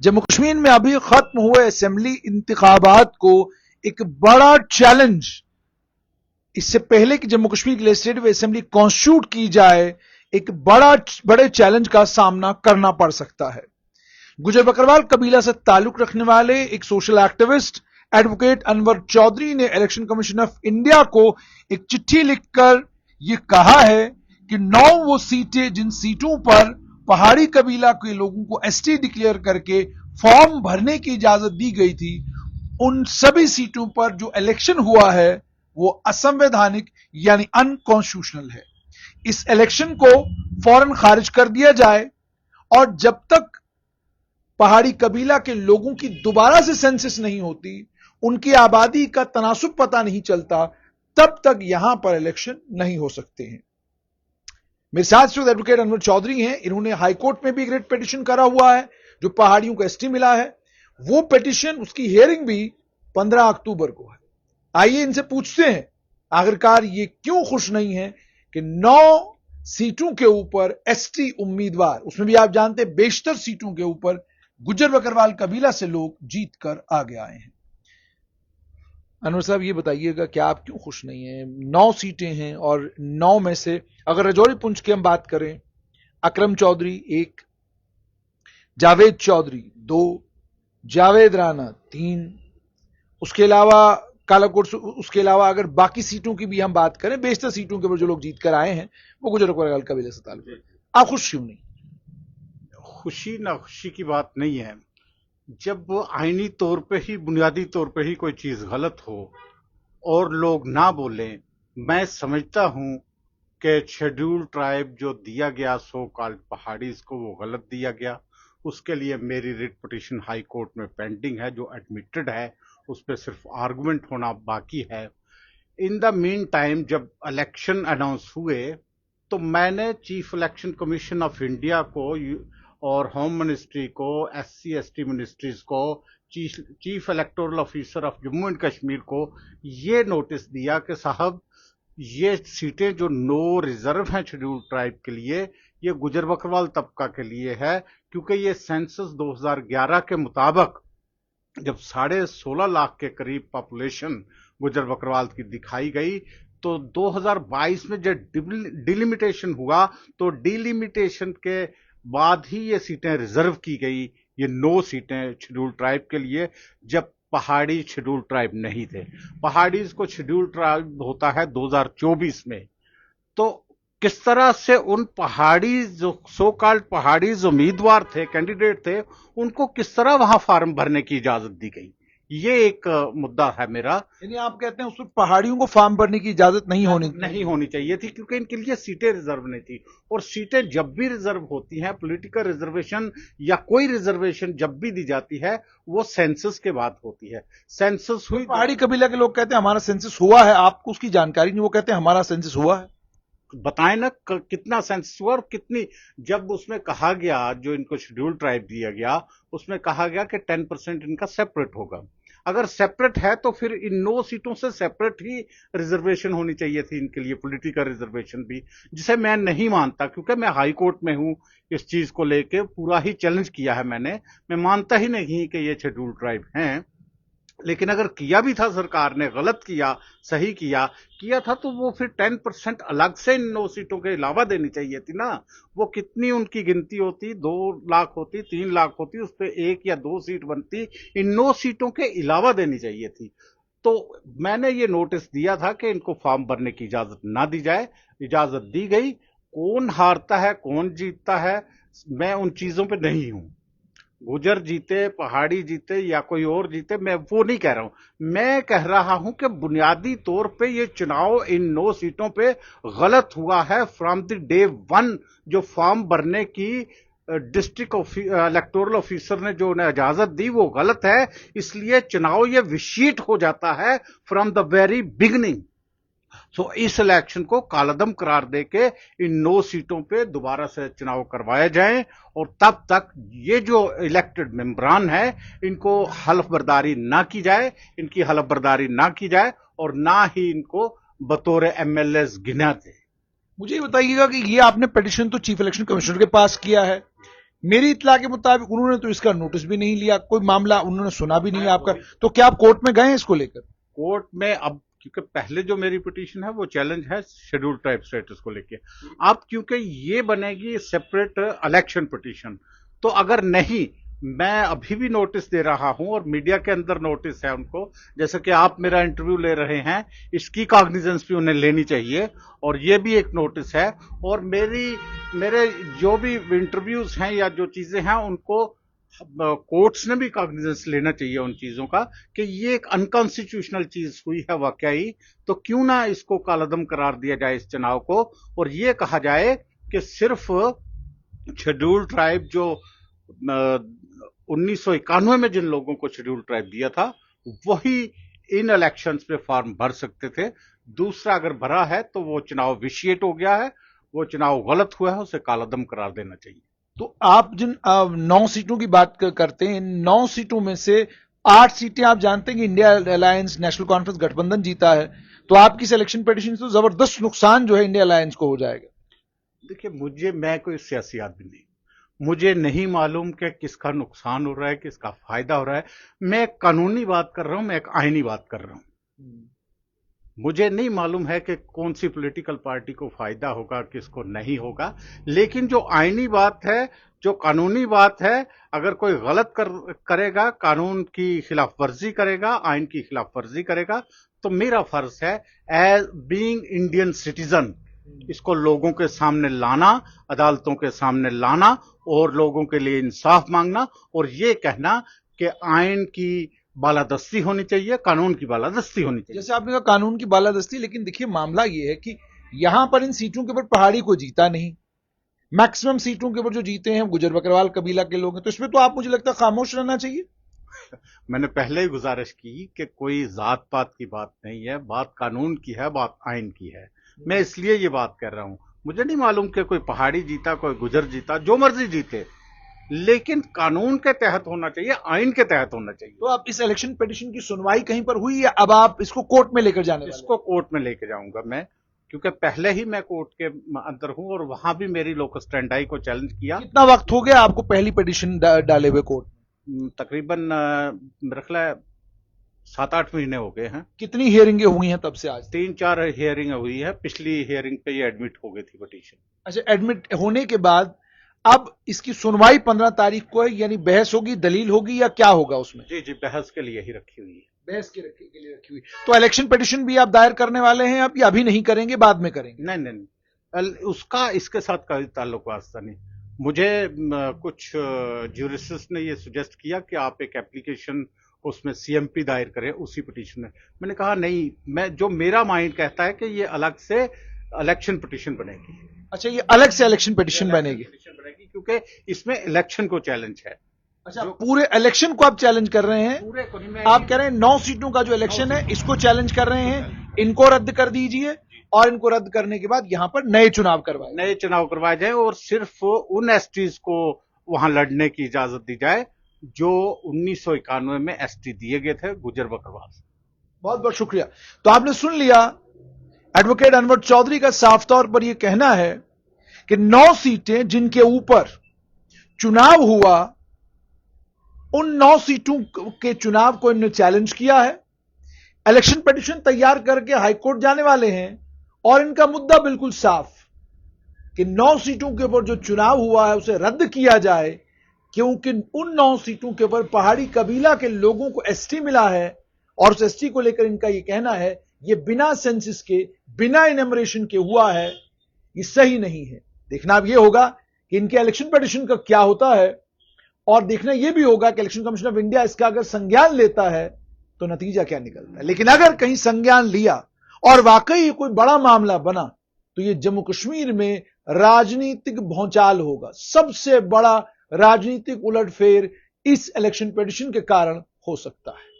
जम्मू कश्मीर में अभी खत्म हुए असेंबली इंतखाबात को एक बड़ा चैलेंज, इससे पहले कि जम्मू कश्मीर की लेजिस्लेटिव असेंबली कॉन्स्टिट्यूट की जाए, एक बड़े चैलेंज का सामना करना पड़ सकता है। गुजर बकरवाल कबीला से ताल्लुक रखने वाले एक social activist advocate Anwar Chaudhary ने इलेक्शन कमीशन ऑफ इंडिया को एक चिट्ठी लिखकर यह कहा है कि 9 वो सीटें जिन सीटों पर पहाड़ी कबीला के लोगों को एसटी डिक्लेयर करके फॉर्म भरने की इजाजत दी गई थी, उन सभी सीटों पर जो इलेक्शन हुआ है वो असंवैधानिक यानी अनकॉन्स्टिट्यूशनल है। इस इलेक्शन को फौरन खारिज कर दिया जाए और जब तक पहाड़ी कबीला के लोगों की दोबारा से सेंसस नहीं होती, उनकी आबादी का तनासुब पता नहीं चलता, तब तक यहां पर इलेक्शन नहीं हो सकते हैं। मेरे साथ एडवोकेट अनवर चौधरी हैं, इन्होंने हाईकोर्ट में भी एक रेट पिटिशन करा हुआ है जो पहाड़ियों को एसटी मिला है। वो पिटिशन, उसकी हियरिंग भी 15 अक्टूबर को है। आइए इनसे पूछते हैं आखिरकार ये क्यों खुश नहीं है कि 9 सीटों के ऊपर एसटी उम्मीदवार, उसमें भी आप जानते हैं बेशतर सीटों के ऊपर गुजर बकरवाल कबीला से लोग जीत कर आगे आए हैं। अनवर साहब ये बताइएगा कि आप क्यों खुश नहीं हैं? 9 सीटें हैं और 9 में से अगर राजौरी पुंछ की हम बात करें, अकरम चौधरी 1, जावेद चौधरी 2, जावेद राना 3, उसके अलावा कालाकोट, उसके अलावा अगर बाकी सीटों की भी हम बात करें, बेशतर सीटों के ऊपर जो लोग जीत कर आए हैं वो गुजर बकरवाल कबीले से ताल्लुक है। आप खुश क्यों नहीं? खुशी ना खुशी की बात नहीं है। जब आईनी तौर पे ही, बुनियादी तौर पे ही कोई चीज गलत हो और लोग ना बोलें, मैं समझता हूं कि शेड्यूल ट्राइब जो दिया गया सो कॉल्ड पहाड़ीज को, वो गलत दिया गया। उसके लिए मेरी रिट पिटीशन हाई कोर्ट में पेंडिंग है जो एडमिटेड है, उस पर सिर्फ आर्गुमेंट होना बाकी है। इन द मीन टाइम जब इलेक्शन अनाउंस हुए तो मैंने chief election commission of India को और होम मिनिस्ट्री को, एससी एसटी मिनिस्ट्रीज को, chief electoral officer of Jammu and Kashmir को ये नोटिस दिया कि साहब ये सीटें जो 9 रिजर्व हैं शेड्यूल ट्राइब के लिए, ये गुजर बकरवाल तबका के लिए है, क्योंकि ये सेंसस 2011 के मुताबिक जब 16.5 लाख के करीब पॉपुलेशन गुजर बकरवाल की दिखाई गई तो 2022 में जब डिलिमिटेशन हुआ तो डिलिमिटेशन के बाद ही ये सीटें रिजर्व की गई, ये 9 सीटें शेड्यूल ट्राइब के लिए, जब पहाड़ी शेड्यूल ट्राइब नहीं थे। पहाड़ीज को शेड्यूल ट्राइब होता है 2024 में। तो किस तरह से उन पहाड़ी जो सो कॉल्ड पहाड़ीज उम्मीदवार थे, कैंडिडेट थे, उनको किस तरह वहां फार्म भरने की इजाजत दी गई, ये एक मुद्दा है मेरा। यानी आप कहते हैं उसमें पहाड़ियों को फार्म भरने की इजाजत नहीं होनी चाहिए थी, क्योंकि इनके लिए सीटें रिजर्व नहीं थी। और सीटें जब भी रिजर्व होती हैं, पॉलिटिकल रिजर्वेशन या कोई रिजर्वेशन जब भी दी जाती है, वो सेंसस के बाद होती है। सेंसस हुई, पहाड़ी कबीला के लोग कहते हैं हमारा सेंसस हुआ है, आपको उसकी जानकारी नहीं, वो कहते हैं हमारा सेंसस हुआ है। बताएं ना कितना सेंसस हुआ और कितनी। जब उसमें कहा गया, जो इनको शेड्यूल ट्राइब दिया गया, उसमें कहा गया कि 10% इनका सेपरेट होगा। अगर सेपरेट है तो फिर इन 9 सीटों से सेपरेट ही रिजर्वेशन होनी चाहिए थी इनके लिए, पॉलिटिकल रिजर्वेशन भी, जिसे मैं नहीं मानता, क्योंकि मैं हाई कोर्ट में हूं। इस चीज को लेके पूरा ही चैलेंज किया है मैंने। मैं मानता ही नहीं कि ये शेड्यूल ट्राइब हैं, लेकिन अगर किया भी था सरकार ने, गलत किया, सही किया था तो वो फिर 10% अलग से इन 9 सीटों के अलावा देनी चाहिए थी ना। वो कितनी उनकी गिनती होती, 2 लाख होती, 3 लाख होती, उस पर 1 या 2 सीट बनती, इन 9 सीटों के अलावा देनी चाहिए थी। तो मैंने ये नोटिस दिया था कि इनको फॉर्म भरने की इजाजत ना दी जाए। इजाजत दी गई। कौन हारता है, कौन जीतता है, मैं उन चीजों पर नहीं हूं। गुजर जीते, पहाड़ी जीते या कोई और जीते, मैं वो नहीं कह रहा हूं। मैं कह रहा हूं कि बुनियादी तौर पे ये चुनाव इन 9 सीटों पे गलत हुआ है। फ्रॉम द डे 1 जो फॉर्म भरने की डिस्ट्रिक्ट इलेक्टोरल ऑफिसर ने जो उन्हें इजाजत दी, वो गलत है। इसलिए चुनाव ये विशीट हो जाता है फ्रॉम द वेरी बिगनिंग। तो इस इलेक्शन को कालदम करार देके इन 9 सीटों पे दोबारा से चुनाव करवाए जाएं, और तब तक ये जो इलेक्टेड मेंबरान है इनको हल्फ बर्दारी ना की जाए, इनकी हल्फ बर्दारी ना की जाए, और ना ही इनको बतौर एमएलए गिना दे। मुझे बताइएगा कि ये आपने पिटीशन तो चीफ इलेक्शन कमिश्नर के पास किया है, मेरी इत्तला के मुताबिक उन्होंने तो इसका नोटिस भी नहीं लिया, कोई मामला उन्होंने सुना भी नहीं आपका, तो क्या आप कोर्ट में गए हैं इसको लेकर? कोर्ट में अब क्योंकि पहले जो मेरी पिटीशन है वो चैलेंज है शेड्यूल ट्राइब स्टेटस को लेके, अब क्योंकि ये बनेगी सेपरेट इलेक्शन पिटीशन, तो अगर नहीं, मैं अभी भी नोटिस दे रहा हूं और मीडिया के अंदर नोटिस है उनको, जैसे कि आप मेरा इंटरव्यू ले रहे हैं, इसकी कॉग्निजेंस भी उन्हें लेनी चाहिए, और ये भी एक नोटिस है। और मेरे जो भी इंटरव्यूज हैं या जो चीजें हैं उनको कोर्ट्स ने भी कॉग्निजेंस लेना चाहिए उन चीजों का कि ये एक अनकॉन्स्टिट्यूशनल चीज हुई है वाकई, तो क्यों ना इसको कालअदम करार दिया जाए इस चुनाव को, और ये कहा जाए कि सिर्फ शेड्यूल ट्राइब जो 1991 में जिन लोगों को शेड्यूल ट्राइब दिया था वही इन इलेक्शंस पे फॉर्म भर सकते थे, दूसरा अगर भरा है तो वो चुनाव विशिएट हो गया है, वो चुनाव गलत हुआ है, उसे कालअदम करार देना चाहिए। तो आप जिन 9 सीटों की बात करते हैं, इन 9 सीटों में से 8 सीटें आप जानते हैं कि इंडिया अलायंस नेशनल कॉन्फ्रेंस गठबंधन जीता है, तो आपकी सिलेक्शन पिटीशन से जबरदस्त नुकसान जो है इंडिया अलायंस को हो जाएगा। देखिए, मैं कोई सियासी आदमी नहीं, मुझे नहीं मालूम कि किसका नुकसान हो रहा है, किसका फायदा हो रहा है। मैं एक कानूनी बात कर रहा हूं, मैं एक आईनी बात कर रहा हूं। मुझे नहीं मालूम है कि कौन सी पॉलिटिकल पार्टी को फायदा होगा, किसको नहीं होगा, लेकिन जो आईनी बात है, जो कानूनी बात है, अगर कोई गलत करेगा, कानून की खिलाफ वर्जी करेगा, आइन की खिलाफ वर्जी करेगा, तो मेरा फर्ज है एज बीइंग इंडियन सिटीजन इसको लोगों के सामने लाना, अदालतों के सामने लाना और लोगों के लिए इंसाफ मांगना, और ये कहना कि आइन की बालादस्ती होनी चाहिए, कानून की बालादस्ती होनी चाहिए। जैसे आपने कहा कानून की बालादस्ती, लेकिन देखिए मामला ये है कि यहां पर इन सीटों के ऊपर पहाड़ी को जीता नहीं, मैक्सिमम सीटों के ऊपर जो जीते हैं गुजर बकरवाल कबीला के लोग हैं, तो इसमें तो आप मुझे लगता है खामोश रहना चाहिए। मैंने पहले ही गुजारिश की कि कोई जात पात की बात नहीं है, बात कानून की है, बात आइन की है। मैं इसलिए ये बात कर रहा हूं, मुझे नहीं मालूम कि कोई पहाड़ी जीता, कोई गुजर जीता, जो मर्जी जीते, लेकिन कानून के तहत होना चाहिए, आइन के तहत होना चाहिए। तो आप इस इलेक्शन पिटीशन की सुनवाई कहीं पर हुई या अब आप इसको कोर्ट में लेकर जाने वाले? इसको कोर्ट में लेकर जाऊंगा मैं, क्योंकि पहले ही मैं कोर्ट के अंदर हूं और वहां भी मेरी लोकस स्टैंडाई को चैलेंज किया। कितना वक्त हो गया आपको पहली पिटीशन डाले हुए कोर्ट? तकरीबन मेरा ख्याल है 7-8 महीने हो गए हैं। कितनी हियरिंगें हुई हैं तब से आज? 3-4 हियरिंग हुई है, पिछली हियरिंग पे ये एडमिट हो गई थी पिटीशन। अच्छा, एडमिट होने के बाद अब इसकी सुनवाई 15 तारीख को है, यानी बहस होगी, दलील होगी, या क्या होगा उसमें? जी, बहस के लिए ही रखी हुई है। बहस के लिए रखी हुई। तो इलेक्शन पिटीशन भी आप दायर करने वाले हैं अब, या अभी नहीं करेंगे, बाद में करेंगे? नहीं, उसका इसके साथ कोई ताल्लुक वास्ता नहीं। मुझे कुछ ज्यूरिस्ट्स ने ये सुजेस्ट किया कि आप एक एप्लीकेशन उसमें सीएमपी दायर करें उसी पिटीशन में। मैंने कहा नहीं, जो मेरा माइंड कहता है कि ये अलग से इलेक्शन पिटीशन बनेगी। अच्छा, ये अलग से इलेक्शन पिटीशन बनेगी क्योंकि इसमें इलेक्शन को चैलेंज है। अच्छा, पूरे इलेक्शन को आप चैलेंज कर रहे हैं? पूरे को नहीं, आप कह रहे हैं 9 सीटों का जो इलेक्शन है इसको चैलेंज कर रहे हैं, इनको रद्द कर दीजिए, और इनको रद्द करने के बाद यहां पर नए चुनाव करवाए जाए और सिर्फ उन एसटीज को वहां लड़ने की इजाजत दी जाए जो 1991 में एसटी दिए गए थे गुजर बकरवाल से। बहुत बहुत शुक्रिया। तो आपने सुन लिया, एडवोकेट अनवर चौधरी का साफ तौर पर यह कहना है कि 9 सीटें जिनके ऊपर चुनाव हुआ, उन 9 सीटों के चुनाव को इन्होंने चैलेंज किया है, इलेक्शन पिटीशन तैयार करके हाईकोर्ट जाने वाले हैं, और इनका मुद्दा बिल्कुल साफ कि 9 सीटों के ऊपर जो चुनाव हुआ है उसे रद्द किया जाए, क्योंकि उन 9 सीटों के ऊपर पहाड़ी कबीला के लोगों को एसटी मिला है, और उस एसटी को लेकर इनका यह कहना है यह बिना सेंसस के, बिना इनमरेशन के हुआ है, यह सही नहीं है। देखना अब यह होगा कि इनके इलेक्शन पिटीशन का क्या होता है, और देखना यह भी होगा कि इलेक्शन कमीशन ऑफ इंडिया इसका अगर संज्ञान लेता है तो नतीजा क्या निकलता है। लेकिन अगर कहीं संज्ञान लिया और वाकई कोई बड़ा मामला बना, तो यह जम्मू कश्मीर में राजनीतिक भौचाल होगा, सबसे बड़ा राजनीतिक उलटफेर इस इलेक्शन पिटीशन के कारण हो सकता है।